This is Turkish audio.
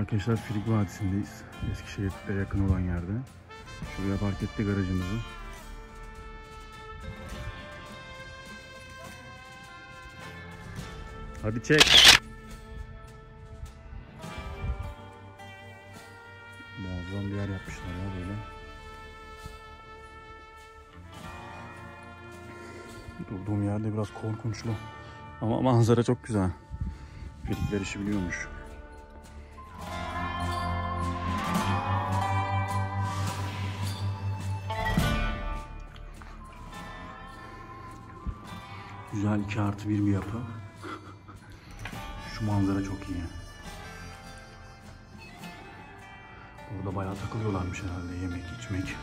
Arkadaşlar Filik Vadisi'ndeyiz. Eskişehir'e yakın olan yerde. Şuraya park ettik aracımızı. Hadi çek. Muazzam bir yer yapmışlar ya böyle. Durduğum yerde biraz korkunçlu. Ama manzara çok güzel. Filikler işi biliyormuş. Güzel 2+1 bir yapı. Şu manzara çok iyi. Burada bayağı takılıyorlarmış herhalde, yemek içmek.